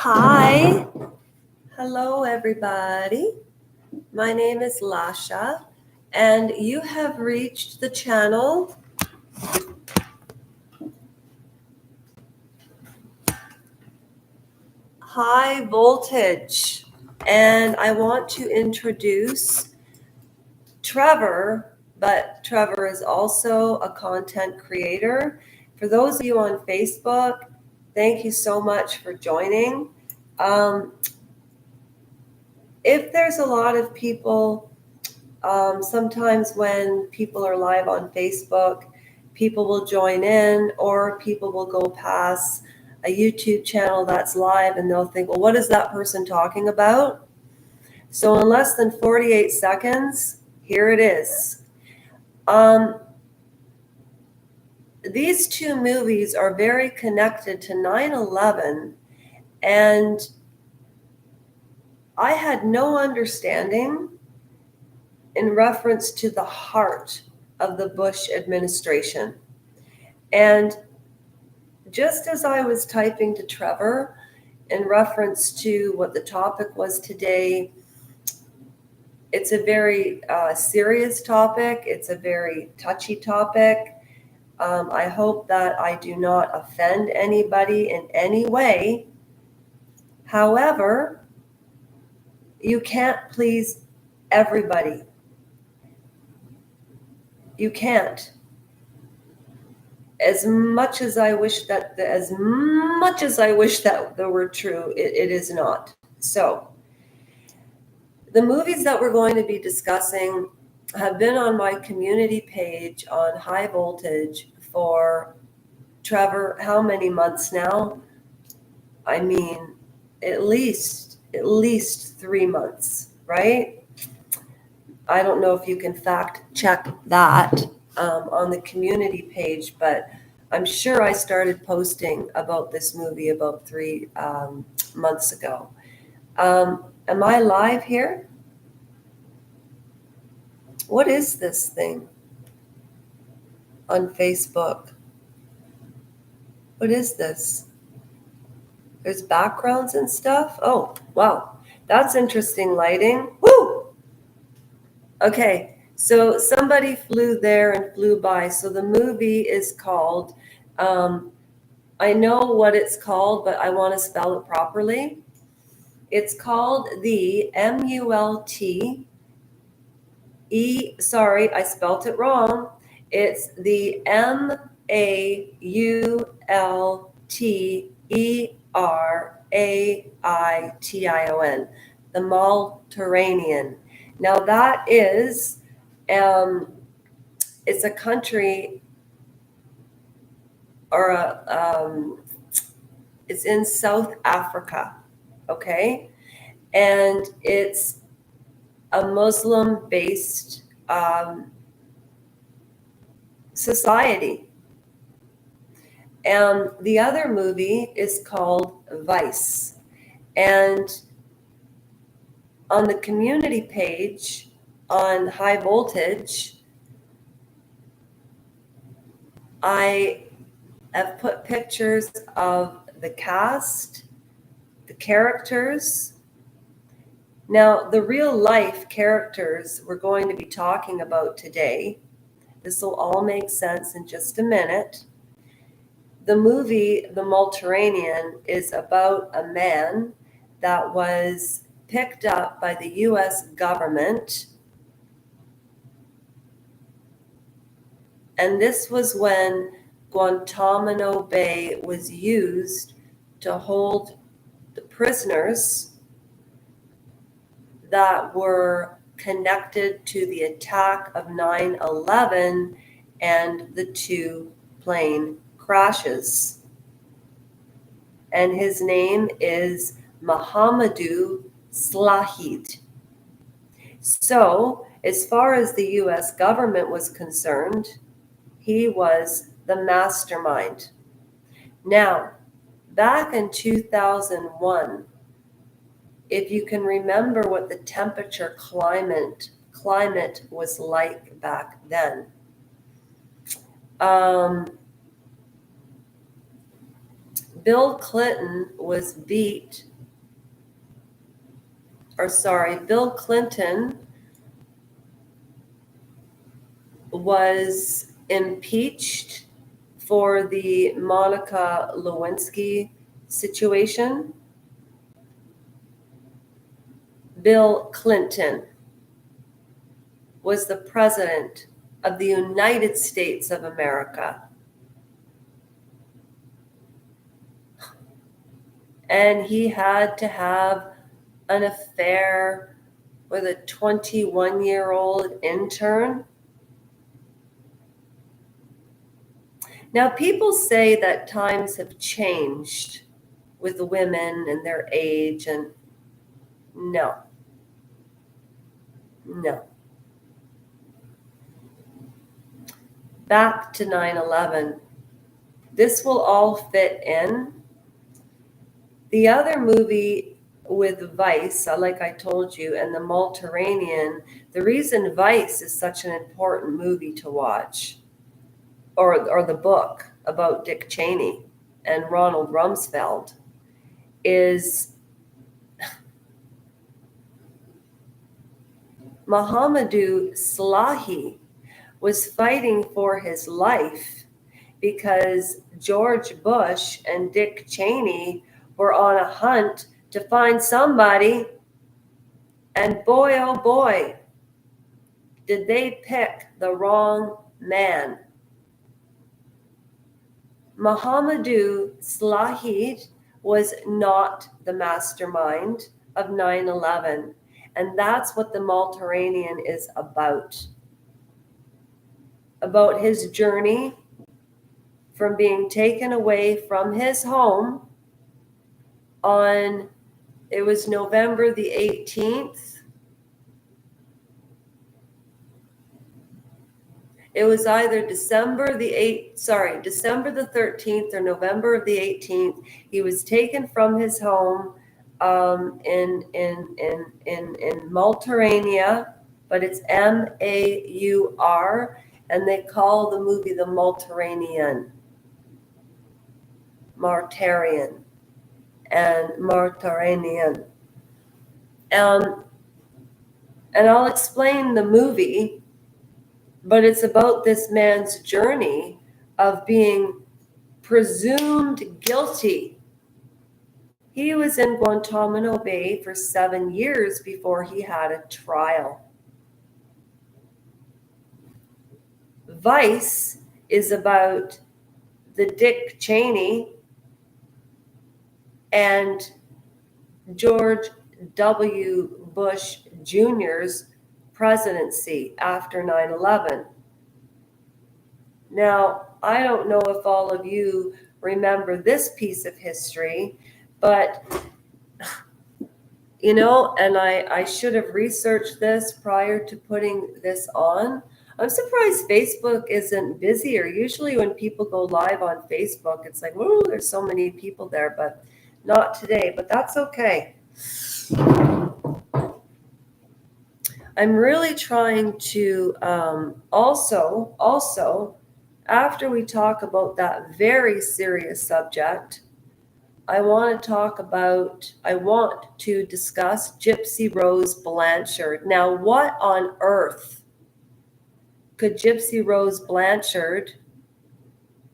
Hi. Hello, everybody. My name is Lasha, and you have reached the channel High Voltage. And I want to introduce Trevor, but Trevor is also a content creator. For those of you on Facebook, thank you so much for joining. If there's a lot of people, sometimes when people are live on Facebook, people will join in or people will go past a YouTube channel that's live and they'll think, well, what is that person talking about? So in less than 48 seconds, here it is. These two movies are very connected to 9/11, and I had no understanding in reference to the heart of the Bush administration. And just as I was typing to Trevor in reference to what the topic was today, it's a very serious topic. It's a very touchy topic. I hope that I do not offend anybody in any way. However, you can't please everybody. You can't. As much as I wish that they were true, it is not. So the movies that we're going to be discussing have been on my community page on High Voltage for, Trevor, how many months now? I mean, at least 3 months, right? I don't know if you can fact check that on the community page, but I'm sure I started posting about this movie about 3 months ago. Am I live here? What is this thing on Facebook? What is this? There's backgrounds and stuff. Oh, wow. That's interesting lighting. Woo! Okay, so somebody flew there and flew by. So the movie is called, I know what it's called, but I want to spell it properly. It's called the MULT. Sorry, I spelt it wrong. It's the MAULTERAITION, the Malterranean. Now that is, it's a country or it's in South Africa, okay? And it's a Muslim-based society. And the other movie is called Vice. And on the community page on High Voltage, I have put pictures of the cast, the characters. Now, the real life characters we're going to be talking about today, this will all make sense in just a minute. The movie, The Malterranean, is about a man that was picked up by the U.S. government. And this was when Guantanamo Bay was used to hold the prisoners that were connected to the attack of 9/11 and the 2 plane crashes. And his name is Mohamedou Slahed. So, as far as the U.S. government was concerned, he was the mastermind. Now, back in 2001, if you can remember what the temperature climate was like back then, Bill Clinton was beat Bill Clinton was impeached for the Monica Lewinsky situation. Bill Clinton was the president of the United States of America. And he had to have an affair with a 21-year-old intern. Now, people say that times have changed with women and their age, and no. Back to 9/11. This will all fit in. The other movie with Vice, like I told you, and the Mediterranean, the reason Vice is such an important movie to watch, or the book about Dick Cheney and Ronald Rumsfeld, is Mahamadou Slahi was fighting for his life because George Bush and Dick Cheney were on a hunt to find somebody, and boy, oh boy, did they pick the wrong man. Mahamadou Slahi was not the mastermind of 9/11, and that's what the Mediterranean is about his journey from being taken away from his home on, it was November the 18th. It was either December the 13th or November of the 18th. He was taken from his home in Mediterranean, but it's Maur, and they call the movie the Mediterranean. And I'll explain the movie, but it's about this man's journey of being presumed guilty. He was in Guantanamo Bay for 7 years before he had a trial. Vice is about the Dick Cheney and George W. Bush Jr.'s presidency after 9/11. Now, I don't know if all of you remember this piece of history, but, and I should have researched this prior to putting this on. I'm surprised Facebook isn't busier. Usually when people go live on Facebook, it's like, whoa, there's so many people there, but not today, but that's okay. I'm really trying to also, after we talk about that very serious subject, I want to discuss Gypsy Rose Blanchard. Now, what on earth could Gypsy Rose Blanchard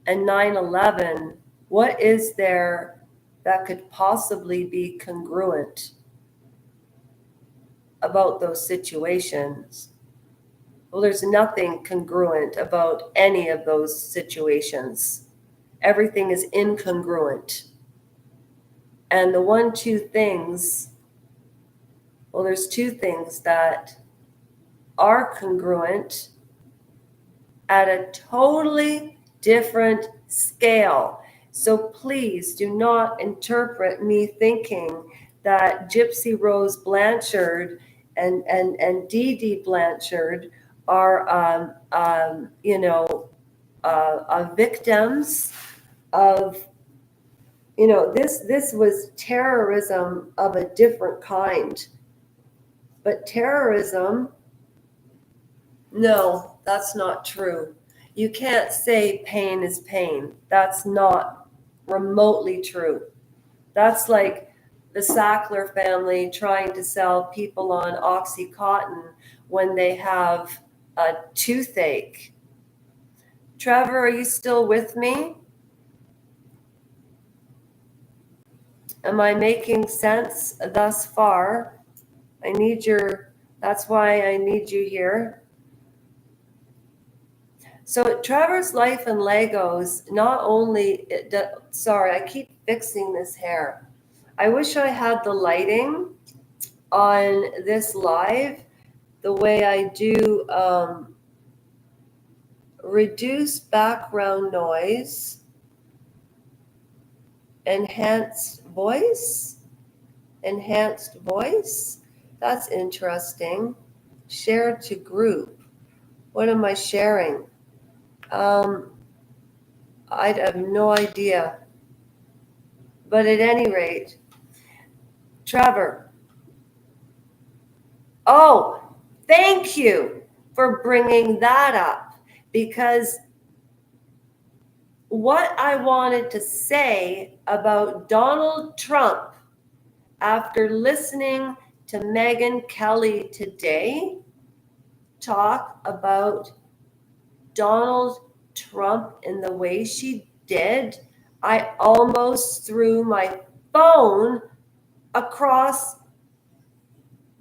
and 9/11, what is there that could possibly be congruent about those situations? Well, there's nothing congruent about any of those situations. Everything is incongruent. And there's two things that are congruent at a totally different scale. So please do not interpret me thinking that Gypsy Rose Blanchard and Dee Dee Blanchard are, victims of, this was terrorism of a different kind. But terrorism, no, that's not true. You can't say pain is pain. That's not remotely true. That's like the Sackler family trying to sell people on Oxycontin when they have a toothache. Trevor, are you still with me? Am I making sense thus far? That's why I need you here. So Trevor's Life and Legos, not only, sorry, I keep fixing this hair. I wish I had the lighting on this live the way I do reduce background noise, enhanced voice. That's interesting. Share to group. What am I sharing? I have no idea. But at any rate, Trevor. Oh, thank you for bringing that up, because what I wanted to say about Donald Trump after listening to Megyn Kelly today talk about Donald Trump in the way she did, I almost threw my phone across.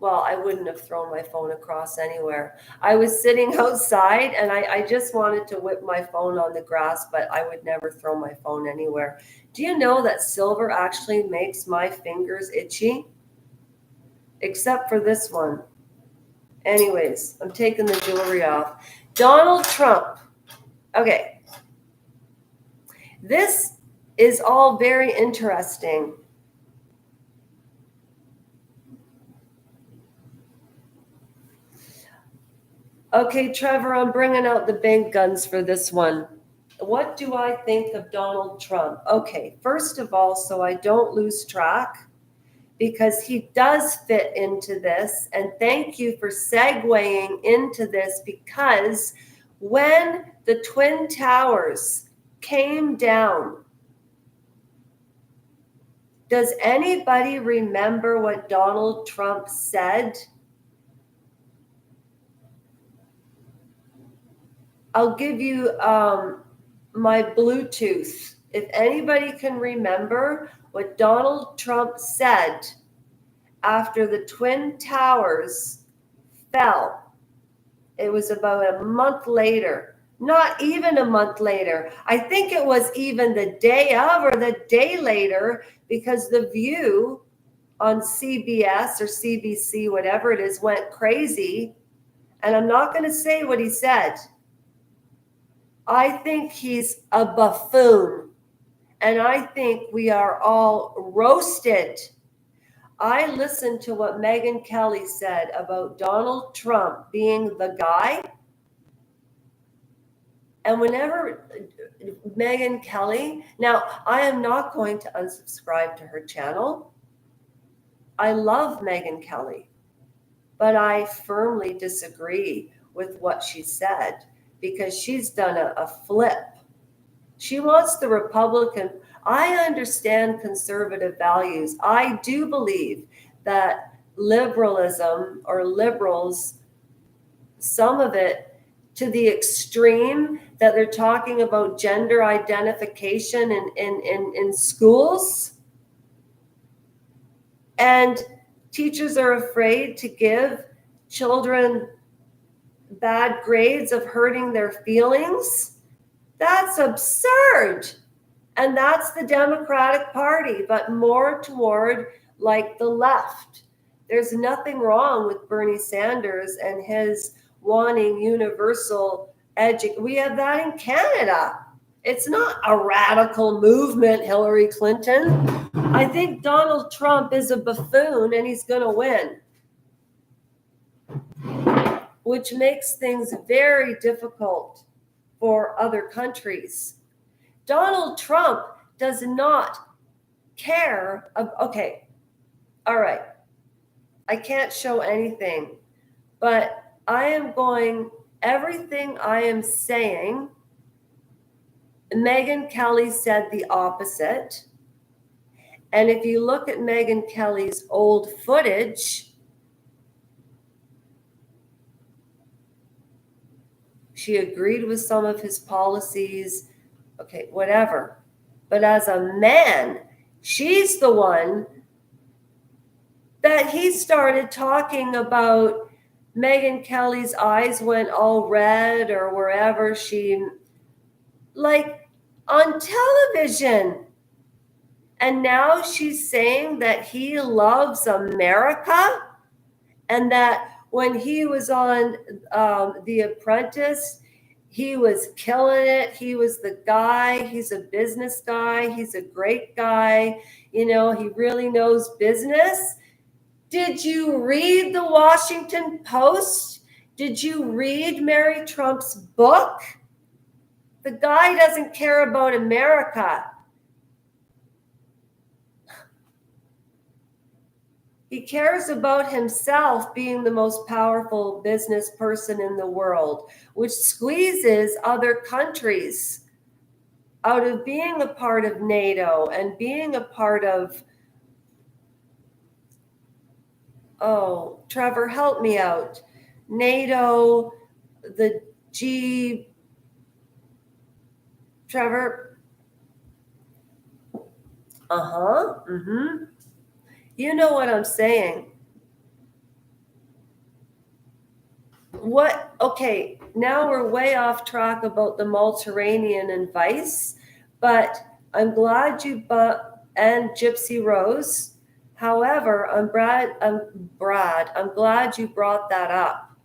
Well, I wouldn't have thrown my phone across anywhere. I was sitting outside and I just wanted to whip my phone on the grass, but I would never throw my phone anywhere. Do you know that silver actually makes my fingers itchy? Except for this one. Anyways, I'm taking the jewelry off. Donald Trump. Okay. This is all very interesting. Okay, Trevor, I'm bringing out the big guns for this one. What do I think of Donald Trump? Okay, first of all, so I don't lose track, because he does fit into this, and thank you for segueing into this, because when the Twin Towers came down, does anybody remember what Donald Trump said? I'll give you my Bluetooth. If anybody can remember what Donald Trump said after the Twin Towers fell, it was about a month later. Not even a month later. I think it was even the day of or the day later, because The View on CBS or CBC, whatever it is, went crazy. And I'm not going to say what he said. I think he's a buffoon, and I think we are all roasted. I listened to what Megyn Kelly said about Donald Trump being the guy. And whenever Megyn Kelly, now I am not going to unsubscribe to her channel. I love Megyn Kelly, but I firmly disagree with what she said, because she's done a flip. She wants the Republican. I understand conservative values. I do believe that liberalism or liberals, some of it to the extreme that they're talking about gender identification in schools. And teachers are afraid to give children bad grades of hurting their feelings. That's absurd. And that's the Democratic Party, but more toward like the left. There's nothing wrong with Bernie Sanders and his wanting universal education. We have that in Canada. It's not a radical movement, Hillary Clinton. I think Donald Trump is a buffoon and he's going to win, which makes things very difficult for other countries. Donald Trump does not care. Okay, all right. I can't show anything, but everything I am saying, Megyn Kelly said the opposite. And if you look at Megyn Kelly's old footage, she agreed with some of his policies, okay, whatever. But as a man, she's the one that he started talking about. Megyn Kelly's eyes went all red or wherever she, like on television. And now she's saying that he loves America and that when he was on The Apprentice, he was killing it. He was the guy. He's a business guy. He's a great guy. You know, he really knows business. Did you read the Washington Post? Did you read Mary Trump's book? The guy doesn't care about America. He cares about himself being the most powerful business person in the world, which squeezes other countries out of being a part of NATO and being a part of, oh, Trevor, help me out. NATO, the G, Trevor. You know what I'm saying. What? Okay, now we're way off track about the Mediterranean and Vice, but I'm glad you and Gypsy Rose. However, I'm glad you brought that up.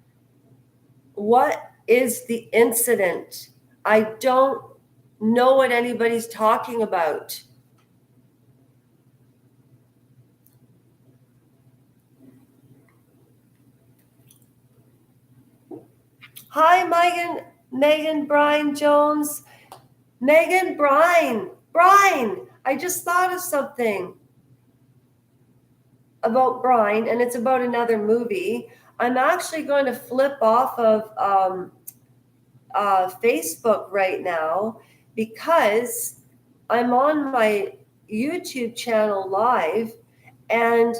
What is the incident? I don't know what anybody's talking about. Hi, Megan, Brian Jones. Megan, Brian, I just thought of something about Brian, and it's about another movie. I'm actually going to flip off of Facebook right now because I'm on my YouTube channel live, and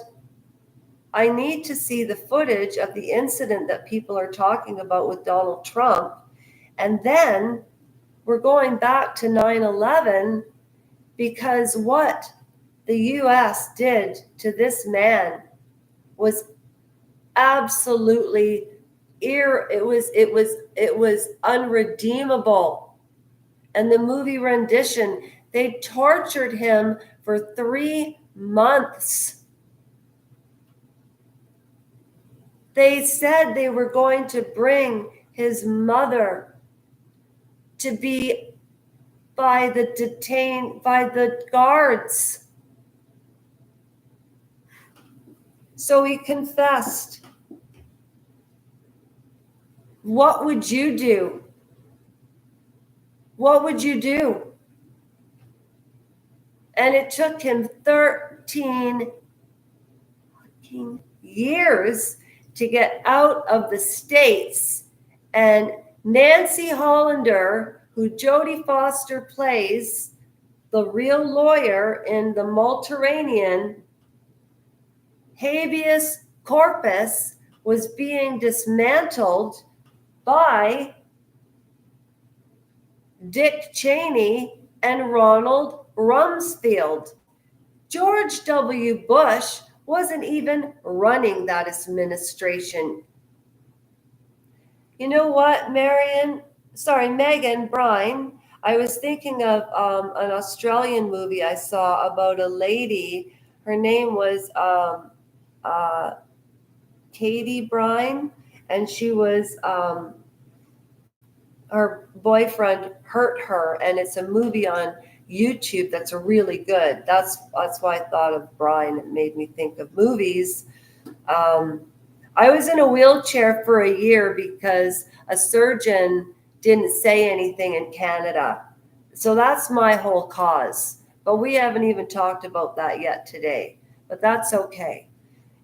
I need to see the footage of the incident that people are talking about with Donald Trump. And then we're going back to 9/11 because what the US did to this man was absolutely it was unredeemable. And the movie rendition, they tortured him for 3 months. They said they were going to bring his mother to be by the guards. So he confessed. What would you do? What would you do? And it took him 13 years to get out of the States. And Nancy Hollander, who Jodie Foster plays, the real lawyer in the Mediterranean, habeas corpus was being dismantled by Dick Cheney and Ronald Rumsfeld. George W. Bush wasn't even running that administration. You know what, Megan, Brian, I was thinking of an Australian movie I saw about a lady. Her name was Katie Brine, and she was her boyfriend hurt her, and it's a movie on YouTube that's really good. That's why I thought of Brian. It made me think of movies. I was in a wheelchair for a year because a surgeon didn't say anything in Canada. So that's my whole cause. But we haven't even talked about that yet today. But that's okay.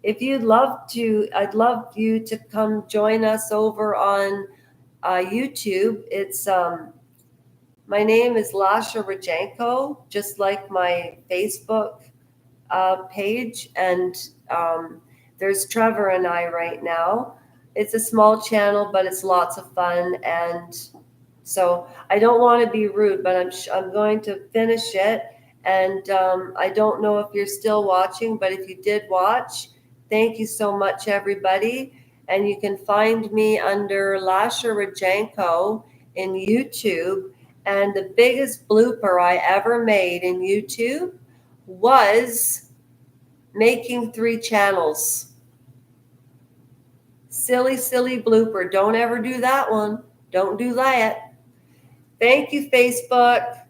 If you'd love to, I'd love you to come join us over on YouTube. It's my name is Lasha Rajanko, just like my Facebook page, and there's Trevor and I right now. It's a small channel, but it's lots of fun. And so I don't want to be rude, but I'm going to finish it. And I don't know if you're still watching, but if you did watch, thank you so much, everybody. And you can find me under Lasha Rajanko in YouTube. And the biggest blooper I ever made in YouTube was making 3 channels. Silly, silly blooper. Don't ever do that one. Don't do that. Thank you, Facebook.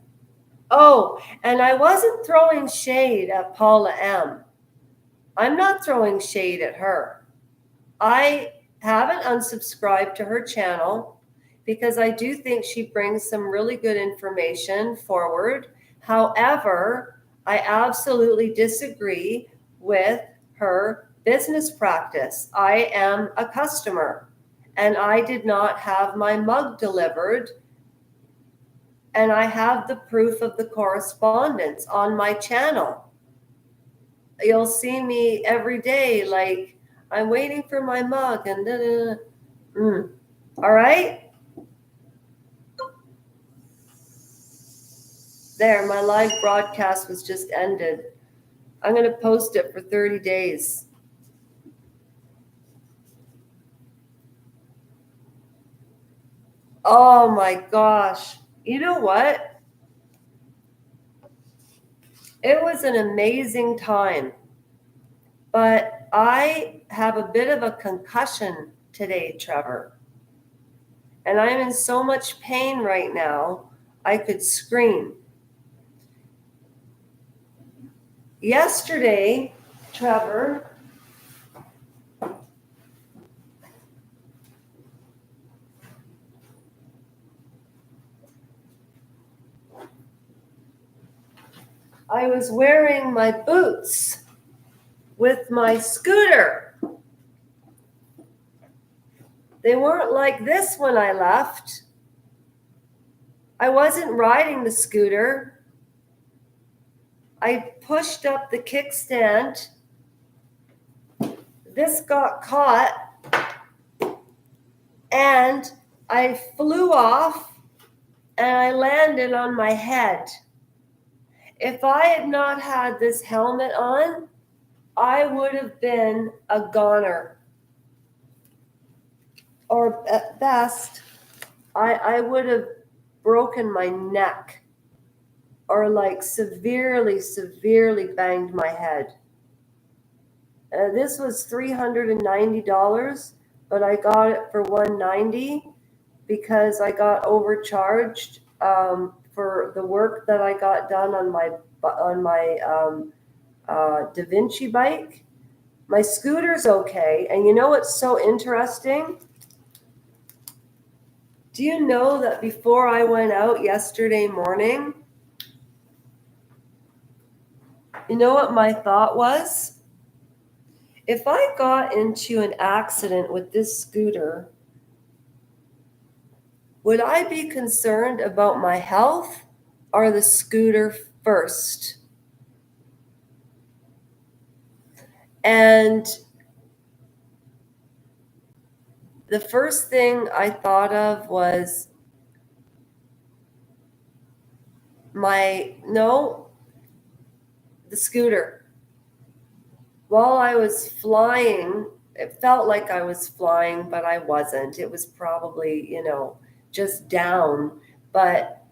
Oh, and I wasn't throwing shade at Paula M. I'm not throwing shade at her. I haven't unsubscribed to her channel because I do think she brings some really good information forward. However, I absolutely disagree with her business practice. I am a customer and I did not have my mug delivered, and I have the proof of the correspondence on my channel. You'll see me every day like, I'm waiting for my mug and All right? There, my live broadcast was just ended. I'm going to post it for 30 days. Oh my gosh. You know what? It was an amazing time. But I have a bit of a concussion today, Trevor. And I'm in so much pain right now, I could scream. Yesterday, Trevor, I was wearing my boots with my scooter. They weren't like this when I left. I wasn't riding the scooter. I pushed up the kickstand. This got caught and I flew off and I landed on my head. If I had not had this helmet on, I would have been a goner. Or at best, I would have broken my neck or like severely, severely banged my head. This was $390, but I got it for $190 because I got overcharged for the work that I got done on my Da Vinci bike. My scooter's okay. And you know what's so interesting? Do you know that before I went out yesterday morning, you know what my thought was? If I got into an accident with this scooter, would I be concerned about my health or the scooter first? And the first thing I thought of was the scooter. While I was flying, it felt like I was flying, but I wasn't. It was probably, just down. But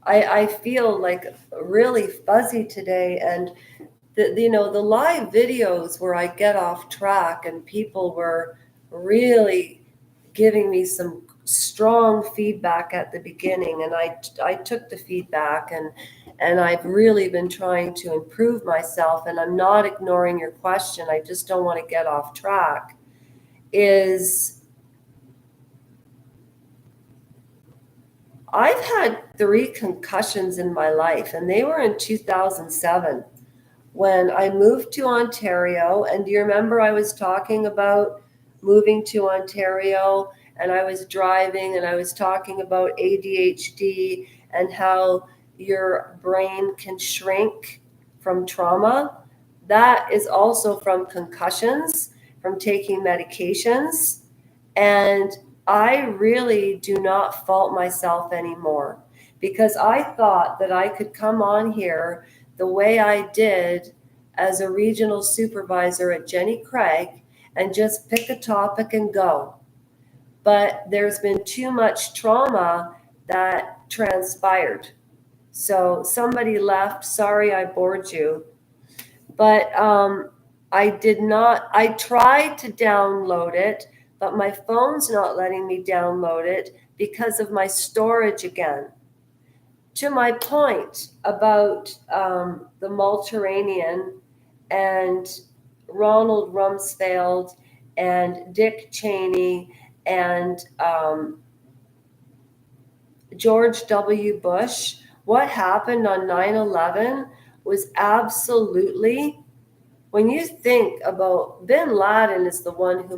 I feel like really fuzzy today. And the live videos where I get off track and people were really giving me some strong feedback at the beginning, and I took the feedback, and I've really been trying to improve myself, and I'm not ignoring your question. I just don't want to get off track. I've had 3 concussions in my life, and they were in 2007 when I moved to Ontario. And do you remember I was talking about moving to Ontario, and I was driving and I was talking about ADHD and how your brain can shrink from trauma. That is also from concussions, from taking medications. And I really do not fault myself anymore, because I thought that I could come on here the way I did as a regional supervisor at Jenny Craig and just pick a topic and go. But there's been too much trauma that transpired. So somebody left. Sorry, I bored you. But I tried to download it, but my phone's not letting me download it because of my storage again. To my point about the Mediterranean and Ronald Rumsfeld and Dick Cheney and George W. Bush, what happened on 9/11 was absolutely, when you think about Bin Laden is the one who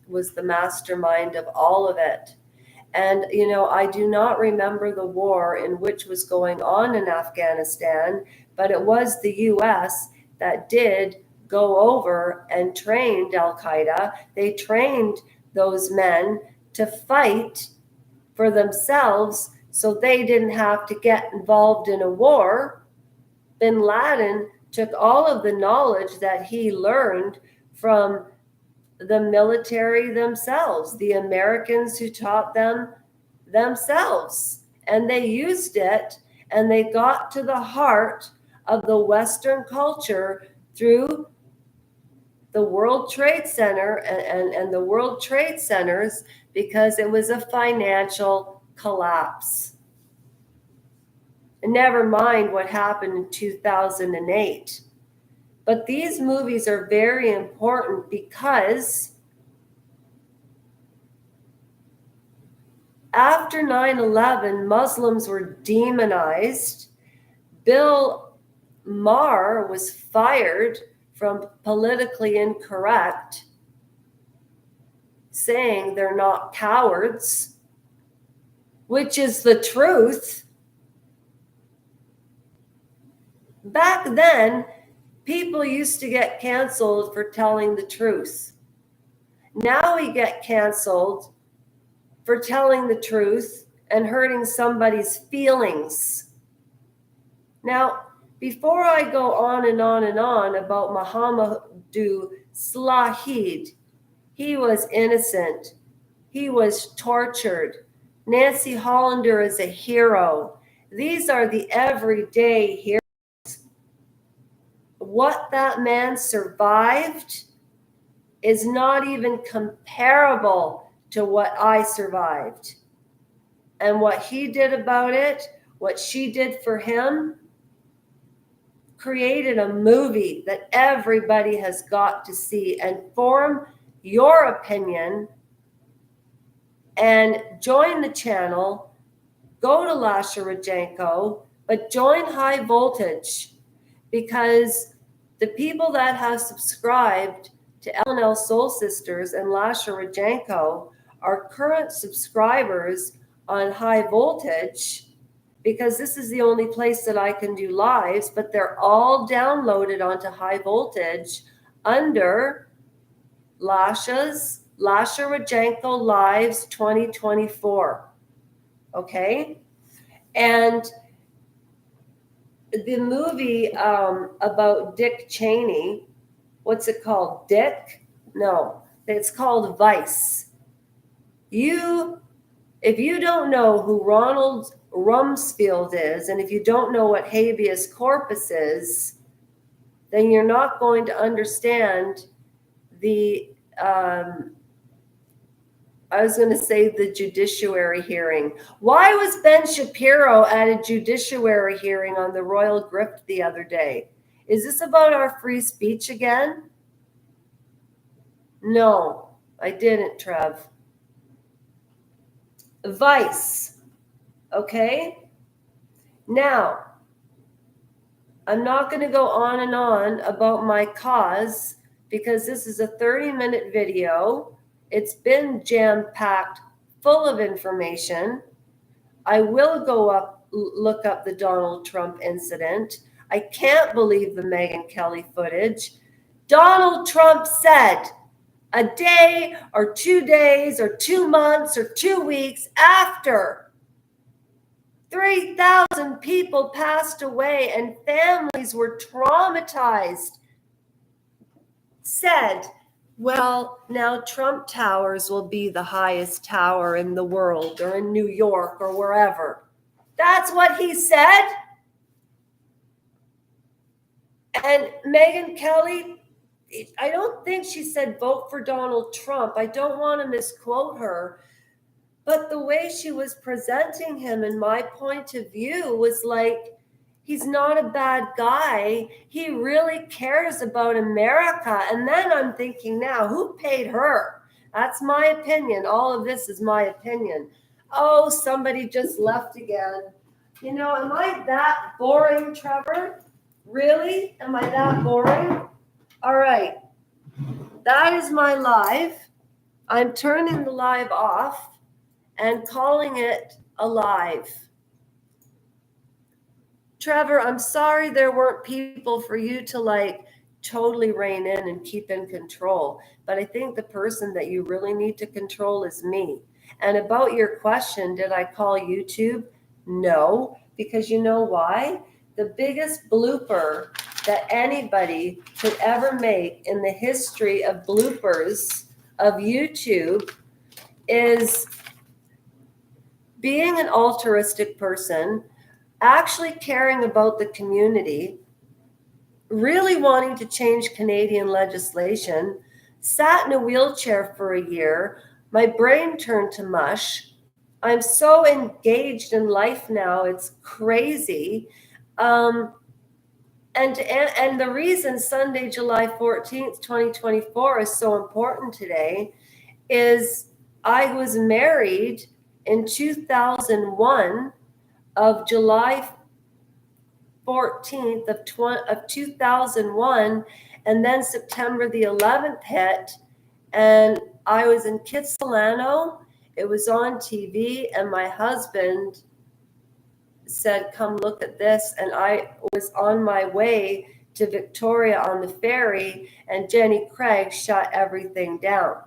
was the mastermind of all of it. And, I do not remember the war in which was going on in Afghanistan, but it was the US that did go over and trained Al-Qaeda. They trained those men to fight for themselves so they didn't have to get involved in a war. Bin Laden took all of the knowledge that he learned from the military themselves, the Americans who taught them themselves, and they used it, and they got to the heart of the Western culture through the World Trade Center and the World Trade Centers, because it was a financial collapse. And never mind what happened in 2008. But these movies are very important because after 9/11, Muslims were demonized. Bill Maher was fired from Politically Incorrect, saying they're not cowards, which is the truth. Back then, people used to get canceled for telling the truth. Now we get canceled for telling the truth and hurting somebody's feelings. Now, before I go on and on and on about Mohamedou Slahid, he was innocent. He was tortured. Nancy Hollander is a hero. These are the everyday heroes. What that man survived is not even comparable to what I survived. And what he did about it, what she did for him, created a movie that everybody has got to see and form your opinion and join the channel. Go to Lasha Rajenko, but join High Voltage, because the people that have subscribed to L&L Soul Sisters and Lasha Rajenko are current subscribers on High Voltage, because this is the only place that I can do lives, but they're all downloaded onto High Voltage under Lasha Rajenko Lives 2024. Okay? And the movie about Dick Cheney, what's it called? Dick? No, it's called Vice. If you don't know who Ronald Rumsfeld is, and if you don't know what habeas corpus is, then you're not going to understand the I was going to say the judiciary hearing. Why was Ben Shapiro at a judiciary hearing on the Royal Grift the other day? Is this about our free speech again? No, I didn't, Trev. Vice. Okay? Now, I'm not going to go on and on about my cause, because this is a 30-minute video. It's been jam-packed, full of information. I will look up the Donald Trump incident. I can't believe the Megyn Kelly footage. Donald Trump said a day or 2 days or 2 months or 2 weeks after 3,000 people passed away and families were traumatized, said, well, now Trump Towers will be the highest tower in the world or in New York or wherever. That's what he said. And Megyn Kelly, I don't think she said vote for Donald Trump. I don't want to misquote her. But the way she was presenting him, in my point of view, was like, he's not a bad guy. He really cares about America. And then I'm thinking now, who paid her? That's my opinion. All of this is my opinion. Oh, somebody just left again. You know, am I that boring, Trevor? Really? Am I that boring? All right. That is my live. I'm turning the live off and calling it alive. Trevor, I'm sorry there weren't people for you to like totally rein in and keep in control, but I think the person that you really need to control is me. And about your question, did I call YouTube? No, because you know why? The biggest blooper that anybody could ever make in the history of bloopers of YouTube is being an altruistic person, actually caring about the community, really wanting to change Canadian legislation, sat in a wheelchair for a year, my brain turned to mush. I'm so engaged in life now, it's crazy. And the reason Sunday, July 14th, 2024 is so important today is I was married in 2001 of July 14th of 2001, and then September the 11th hit, and I was in Kitsilano. It was on TV, and my husband said, come look at this, and I was on my way to Victoria on the ferry, and Jenny Craig shut everything down.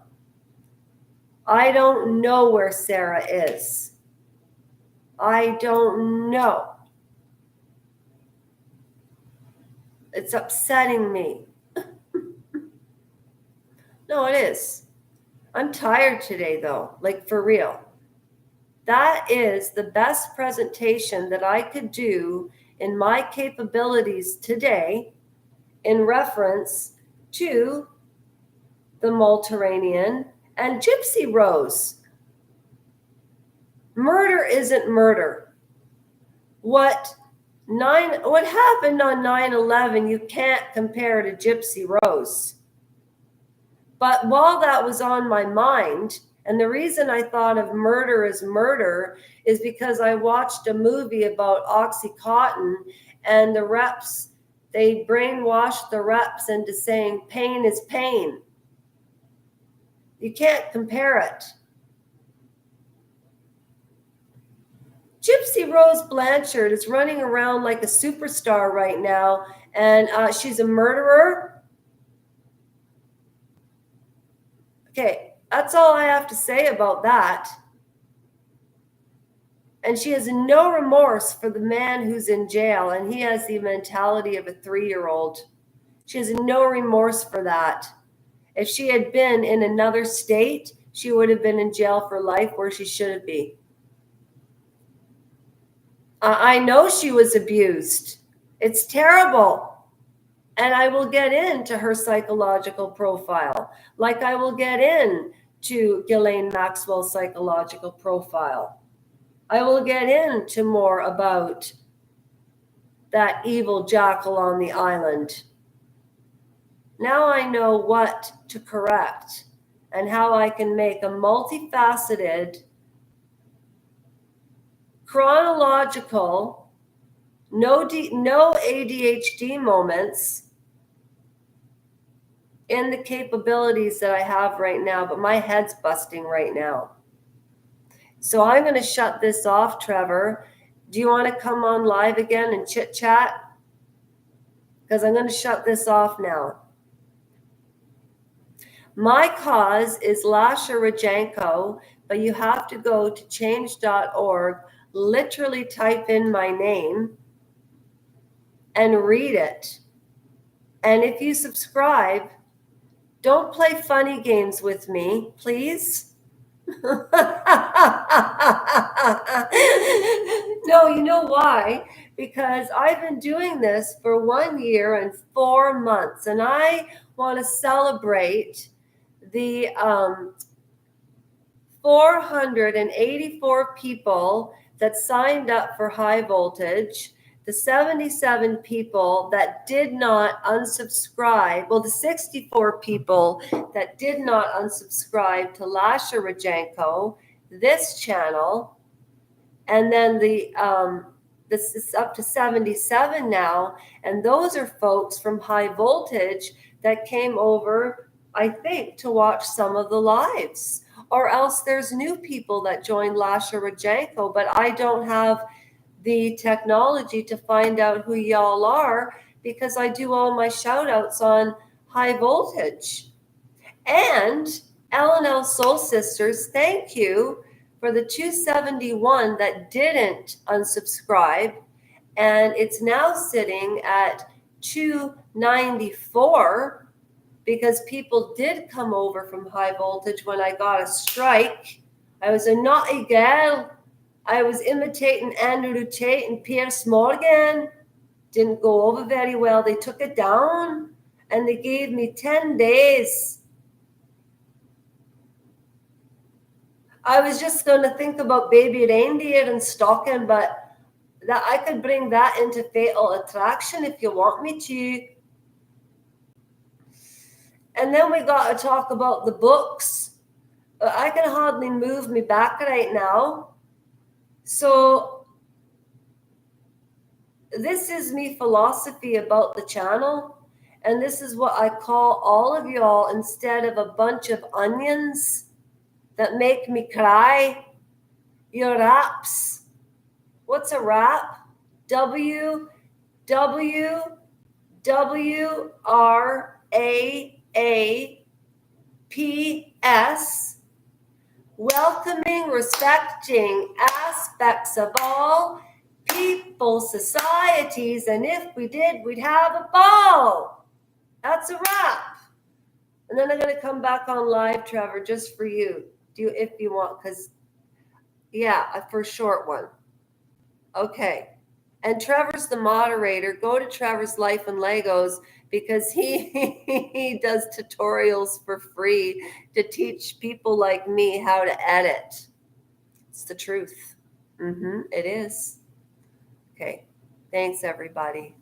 I don't know where Sarah is. I don't know. It's upsetting me. No, it is. I'm tired today, though, like for real. That is the best presentation that I could do in my capabilities today in reference to the Mediterranean and Gypsy Rose. Murder isn't murder. What happened on 9/11, you can't compare to Gypsy Rose. But while that was on my mind, and the reason I thought of murder as murder is because I watched a movie about Oxycontin, and the reps, they brainwashed the reps into saying pain is pain. You can't compare it. Gypsy Rose Blanchard is running around like a superstar right now, and she's a murderer. Okay, that's all I have to say about that. And she has no remorse for the man who's in jail, and he has the mentality of a 3-year-old. She has no remorse for that. If she had been in another state, she would have been in jail for life where she shouldn't be. I know she was abused. It's terrible. And I will get into her psychological profile, like I will get into Ghislaine Maxwell's psychological profile. I will get into more about that evil jackal on the island. Now I know what to correct and how I can make a multifaceted, chronological, no ADHD moments in the capabilities that I have right now, but my head's busting right now. So I'm going to shut this off, Trevor. Do you want to come on live again and chit chat? because I'm going to shut this off now. My cause is Lasha Rajenko, but you have to go to change.org, literally type in my name and read it. And if you subscribe, don't play funny games with me, please. No, you know why? Because I've been doing this for 1 year and 4 months, and I want to celebrate the 484 people that signed up for high voltage, the 77 people that did not unsubscribe, well, the 64 people that did not unsubscribe to Lasha Rajenko, this channel, and then this is up to 77 now, and those are folks from high voltage that came over, I think, to watch some of the lives. Or else there's new people that joined Lasha Rajenko, but I don't have the technology to find out who y'all are because I do all my shout outs on high voltage. And L&L Soul Sisters, thank you for the 271 that didn't unsubscribe. And it's now sitting at 294 because people did come over from high voltage when I got a strike. I was a naughty girl. I was imitating Andrew Tate and Piers Morgan. Didn't go over very well. They took it down and they gave me 10 days. I was just going to think about baby reindeer and stocking, but that I could bring that into Fatal Attraction if you want me to. And then we got to talk about the books. I can hardly move me back right now. So this is me philosophy about the channel. And this is what I call all of y'all instead of a bunch of onions that make me cry. Your raps. What's a rap? WWWRAAPS. Welcoming, respecting aspects of all people, societies, and if we did, we'd have a ball. That's a wrap. And then I'm going to come back on live, Trevor, just for you. If you want, because, yeah, for a short one. Okay. And Trevor's the moderator. Go to Trevor's Life and Legos because he does tutorials for free to teach people like me how to edit. It's the truth. It is. Okay. Thanks, everybody.